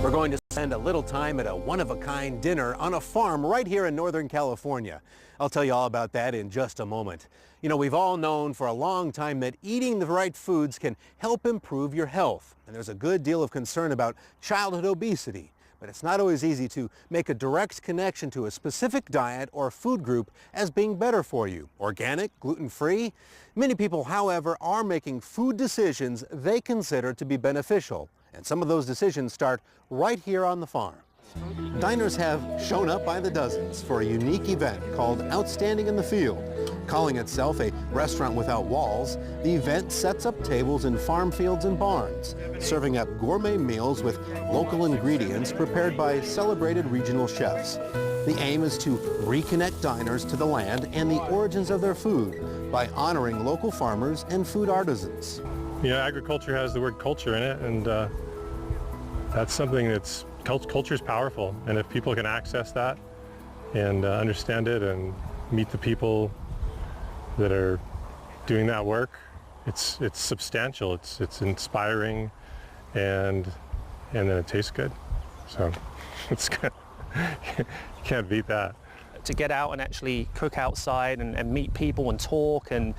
We're going to spend a little time at a one-of-a-kind dinner on a farm right here in Northern California. I'll tell you all about that in just a moment. You know, we've all known for a long time that eating the right foods can help improve your health. And there's a good deal of concern about childhood obesity. But it's not always easy to make a direct connection to a specific diet or food group as being better for you. Organic, gluten-free. Many people, however, are making food decisions they consider to be beneficial. And some of those decisions start right here on the farm. Diners have shown up by the dozens for a unique event called Outstanding in the Field. Calling itself a restaurant without walls, the event sets up tables in farm fields and barns, serving up gourmet meals with local ingredients prepared by celebrated regional chefs. The aim is to reconnect diners to the land and the origins of their food by honoring local farmers and food artisans. You know, agriculture has the word culture in it, and that's something that's, culture is powerful, and if people can access that and understand it and meet the people that are doing that work, it's substantial, it's inspiring, and then it tastes good. So it's good. You can't beat that. To get out and actually cook outside and meet people and talk and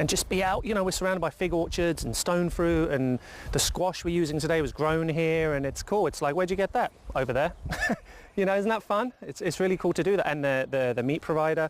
just be out. You know, we're surrounded by fig orchards and stone fruit, and the squash we're using today was grown here, and it's cool. It's like, where'd you get that? Over there. You know, isn't that fun? It's really cool to do that. And the meat provider,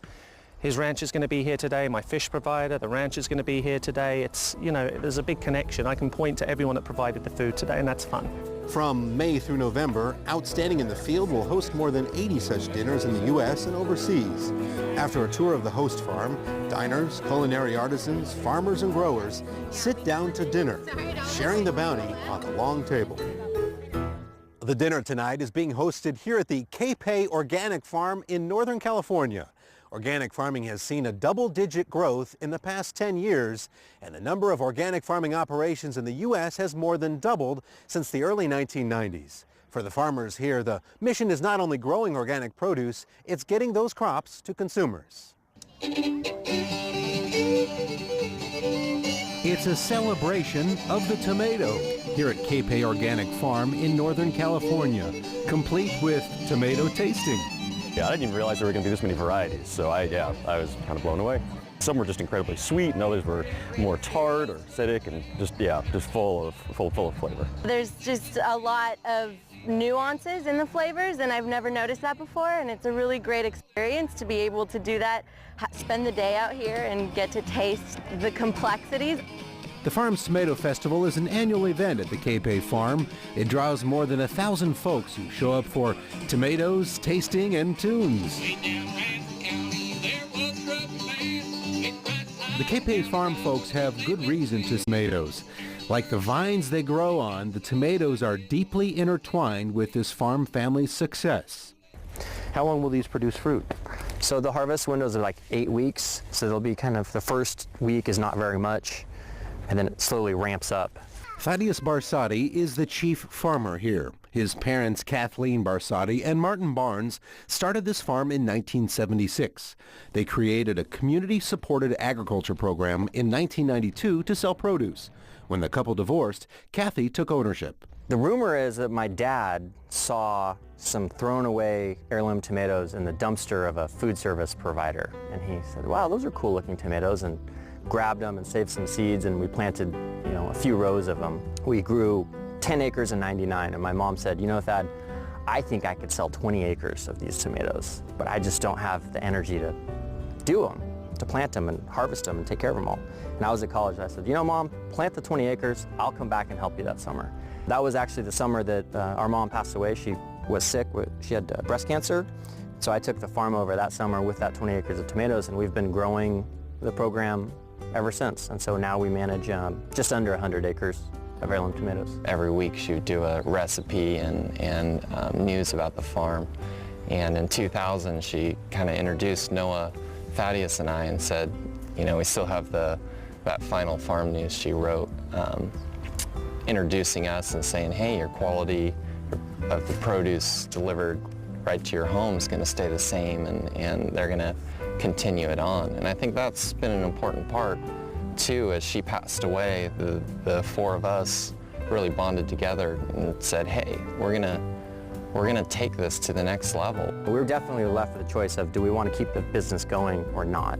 his ranch is going to be here today. My fish provider, the ranch is going to be here today. It's, you know, there's a big connection. I can point to everyone that provided the food today, and that's fun. From May through November, Outstanding in the Field will host more than 80 such dinners in the U.S. and overseas. After a tour of the host farm, diners, culinary artisans, farmers, and growers sit down to dinner, sharing the bounty on the long table. The dinner tonight is being hosted here at the Capay Organic Farm in Northern California. Organic farming has seen a double-digit growth in the past 10 years, and the number of organic farming operations in the U.S. has more than doubled since the early 1990s. For the farmers here, the mission is not only growing organic produce, it's getting those crops to consumers. It's a celebration of the tomato here at Capay Organic Farm in Northern California, complete with tomato tasting. Yeah, I didn't even realize there were going to be this many varieties, so I was kind of blown away. Some were just incredibly sweet, and others were more tart or acidic, and just full of flavor. There's just a lot of nuances in the flavors, and I've never noticed that before, and it's a really great experience to be able to do that, spend the day out here and get to taste the complexities. The farm's Tomato Festival is an annual event at the Capay Farm. It draws more than 1,000 folks who show up for tomatoes, tasting, and tunes. The Capay Farm folks have good reason to tomatoes. Like the vines they grow on, the tomatoes are deeply intertwined with this farm family's success. How long will these produce fruit? So the harvest windows are like 8 weeks, so they'll be kind of, the first week is not very much, and then it slowly ramps up. Thaddeus Barsotti is the chief farmer here. His parents, Kathleen Barsotti and Martin Barnes, started this farm in 1976. They created a community-supported agriculture program in 1992 to sell produce. When the couple divorced, Kathy took ownership. The rumor is that my dad saw some thrown away heirloom tomatoes in the dumpster of a food service provider, and he said, wow, those are cool looking tomatoes, and grabbed them and saved some seeds, and we planted, you know, a few rows of them. We grew 10 acres in '99, and my mom said, you know, Thad, I think I could sell 20 acres of these tomatoes, but I just don't have the energy to do them, to plant them and harvest them and take care of them all. And I was at college, and I said, you know, Mom, plant the 20 acres, I'll come back and help you that summer. That was actually the summer that our mom passed away. She was sick, she had breast cancer, so I took the farm over that summer with that 20 acres of tomatoes, and we've been growing the program ever since. And so now we manage just under 100 acres of heirloom tomatoes. Every week she would do a recipe and news about the farm. And in 2000 she kind of introduced Noah, Thaddeus, and I and said, you know, we still have that final farm news she wrote introducing us and saying, hey, your quality of the produce delivered right to your home is going to stay the same, and they're going to continue it on. And I think that's been an important part too. As she passed away, the four of us really bonded together and said, hey, we're gonna take this to the next level. We were definitely left with the choice of, do we want to keep the business going or not?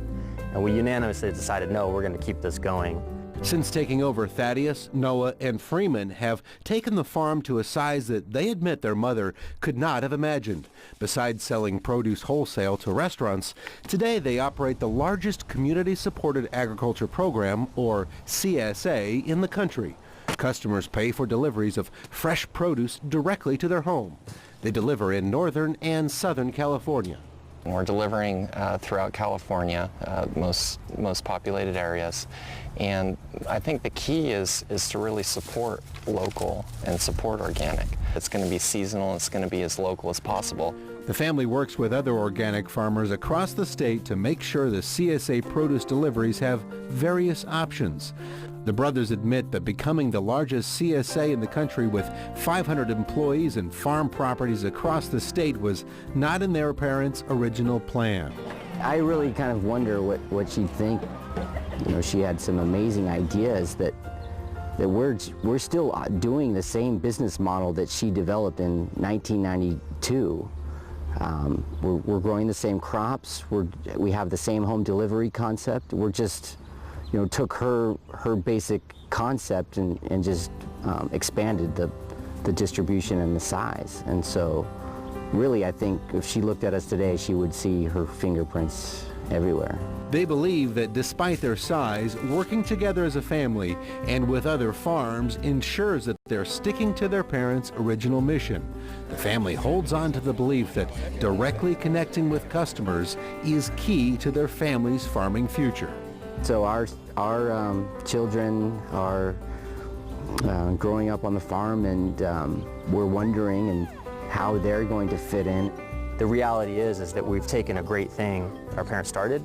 And we unanimously decided, no, we're going to keep this going. Since taking over, Thaddeus, Noah, and Freeman have taken the farm to a size that they admit their mother could not have imagined. Besides selling produce wholesale to restaurants, today they operate the largest community-supported agriculture program, or CSA, in the country. Customers pay for deliveries of fresh produce directly to their home. They deliver in Northern and Southern California. We're delivering throughout California, most populated areas, and I think the key is to really support local and support organic. It's going to be seasonal, it's going to be as local as possible. The family works with other organic farmers across the state to make sure the CSA produce deliveries have various options. The brothers admit that becoming the largest CSA in the country with 500 employees and farm properties across the state was not in their parents' original plan. I really kind of wonder what she'd think. You know, she had some amazing ideas that we're still doing the same business model that she developed in 1992. We're growing the same crops. We have the same home delivery concept. We're just, you know, took her basic concept and just expanded the distribution and the size. And so really, I think if she looked at us today, she would see her fingerprints everywhere. They believe that despite their size, working together as a family and with other farms ensures that they're sticking to their parents' original mission. The family holds on to the belief that directly connecting with customers is key to their family's farming future. So our children are growing up on the farm, and we're wondering and how they're going to fit in. The reality is that we've taken a great thing our parents started,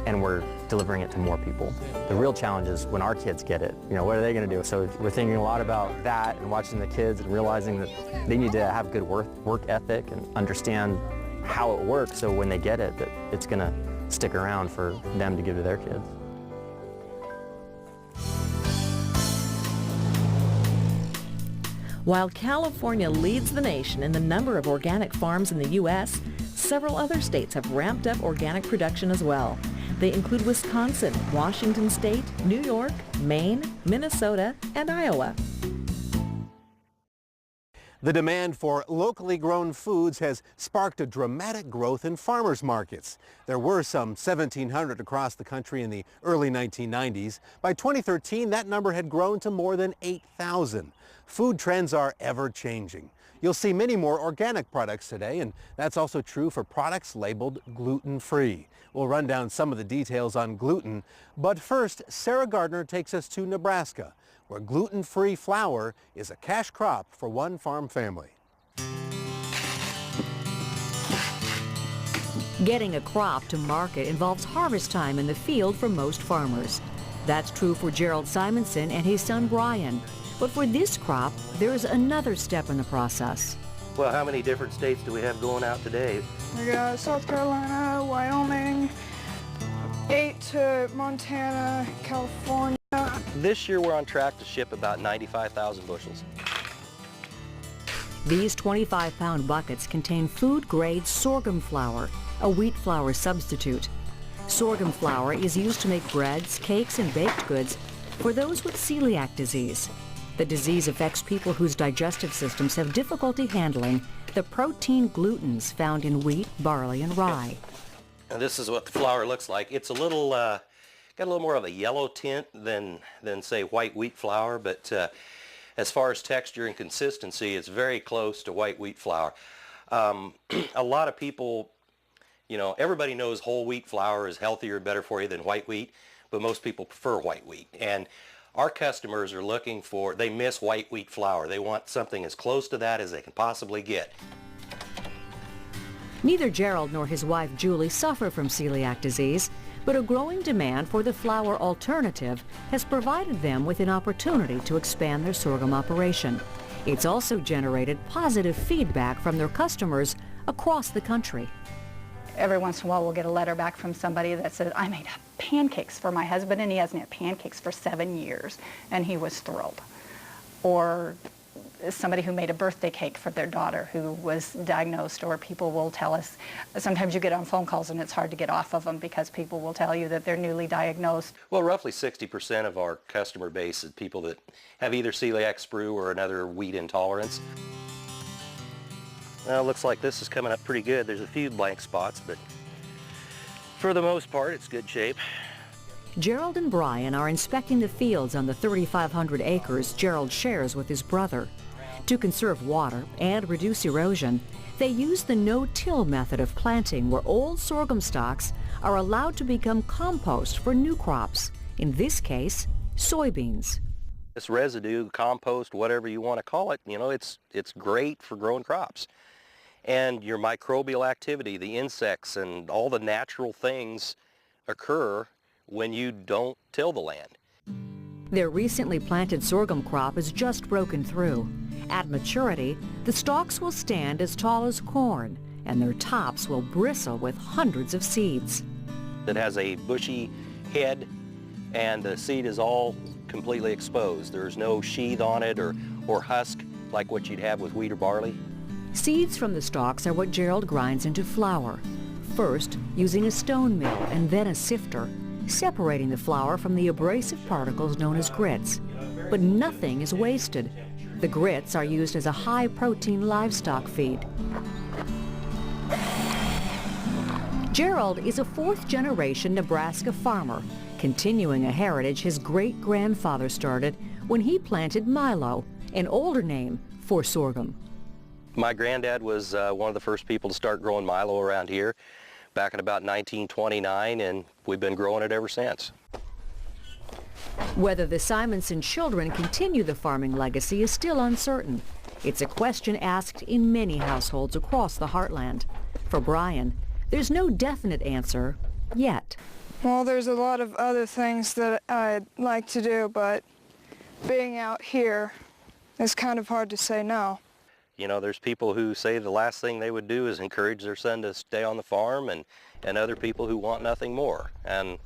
and we're delivering it to more people. The real challenge is when our kids get it, you know, what are they going to do? So we're thinking a lot about that and watching the kids and realizing that they need to have good work ethic and understand how it works, so when they get it, that it's going to stick around for them to give to their kids. While California leads the nation in the number of organic farms in the U.S., several other states have ramped up organic production as well. They include Wisconsin, Washington State, New York, Maine, Minnesota, and Iowa. The demand for locally grown foods has sparked a dramatic growth in farmers markets. There were some 1,700 across the country in the early 1990s. By 2013, that number had grown to more than 8,000. Food trends are ever changing. You'll see many more organic products today, and that's also true for products labeled gluten-free. We'll run down some of the details on gluten, but first, Sarah Gardner takes us to Nebraska, where gluten-free flour is a cash crop for one farm family. Getting a crop to market involves harvest time in the field for most farmers. That's true for Gerald Simonson and his son Brian. But for this crop, there's another step in the process. Well, how many different states do we have going out today? We got South Carolina, Wyoming, 8 to Montana, California. This year we're on track to ship about 95,000 bushels. These 25-pound buckets contain food-grade sorghum flour, a wheat flour substitute. Sorghum flour is used to make breads, cakes, and baked goods for those with celiac disease. The disease affects people whose digestive systems have difficulty handling the protein glutens found in wheat, barley, and rye. And this is what the flour looks like. It's a little, got a little more of a yellow tint than say white wheat flour, but as far as texture and consistency, it's very close to white wheat flour. A lot of people, you know, everybody knows whole wheat flour is healthier and better for you than white wheat, but most people prefer white wheat. And our customers are looking for, they miss white wheat flour. They want something as close to that as they can possibly get. Neither Gerald nor his wife Julie suffer from celiac disease, but a growing demand for the flour alternative has provided them with an opportunity to expand their sorghum operation. It's also generated positive feedback from their customers across the country. Every once in a while we'll get a letter back from somebody that said, I made pancakes for my husband and he hasn't had pancakes for 7 years, and he was thrilled. or somebody who made a birthday cake for their daughter who was diagnosed, or people will tell us, sometimes you get on phone calls and it's hard to get off of them because people will tell you that they're newly diagnosed. Well, roughly 60% of our customer base is people that have either celiac sprue or another wheat intolerance. Well, it looks like this is coming up pretty good. There's a few blank spots, but for the most part, it's good shape. Gerald and Brian are inspecting the fields on the 3,500 acres Gerald shares with his brother. To conserve water and reduce erosion, they use the no-till method of planting, where old sorghum stalks are allowed to become compost for new crops, in this case, soybeans. This residue, compost, whatever you want to call it, you know, it's great for growing crops. And your microbial activity, the insects and all the natural things occur when you don't till the land. Their recently planted sorghum crop is just broken through. At maturity, the stalks will stand as tall as corn, and their tops will bristle with hundreds of seeds. It has a bushy head, and the seed is all completely exposed. There's no sheath on it or husk like what you'd have with wheat or barley. Seeds from the stalks are what Gerald grinds into flour, first using a stone mill and then a sifter, separating the flour from the abrasive particles known as grits. But nothing is wasted. The grits are used as a high-protein livestock feed. Gerald is a fourth-generation Nebraska farmer, continuing a heritage his great-grandfather started when he planted milo, an older name for sorghum. My granddad was one of the first people to start growing milo around here back in about 1929, and we've been growing it ever since. Whether the Simonson children continue the farming legacy is still uncertain. It's a question asked in many households across the heartland. For Brian, there's no definite answer yet. Well, there's a lot of other things that I'd like to do, but being out here is kind of hard to say no. You know, there's people who say the last thing they would do is encourage their son to stay on the farm, and other people who want nothing more. And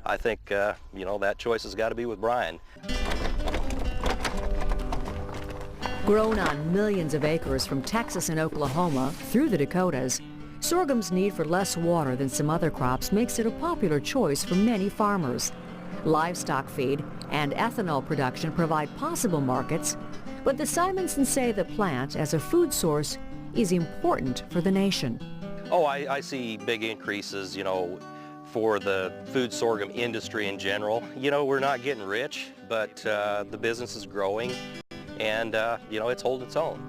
I think, you know, that choice has got to be with Brian. Grown on millions of acres from Texas and Oklahoma through the Dakotas, sorghum's need for less water than some other crops makes it a popular choice for many farmers. Livestock feed and ethanol production provide possible markets, but the Simonsons say the plant as a food source is important for the nation. Oh, I see big increases, you know, for the food sorghum industry in general. You know, we're not getting rich, but the business is growing, and, you know, it's holding its own.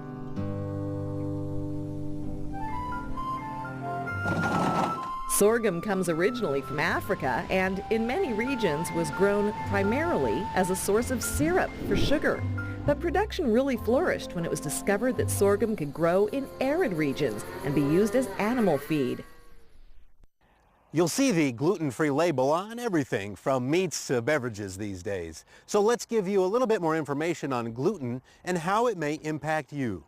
Sorghum comes originally from Africa and in many regions was grown primarily as a source of syrup for sugar. But production really flourished when it was discovered that sorghum could grow in arid regions and be used as animal feed. You'll see the gluten-free label on everything from meats to beverages these days. So let's give you a little bit more information on gluten and how it may impact you.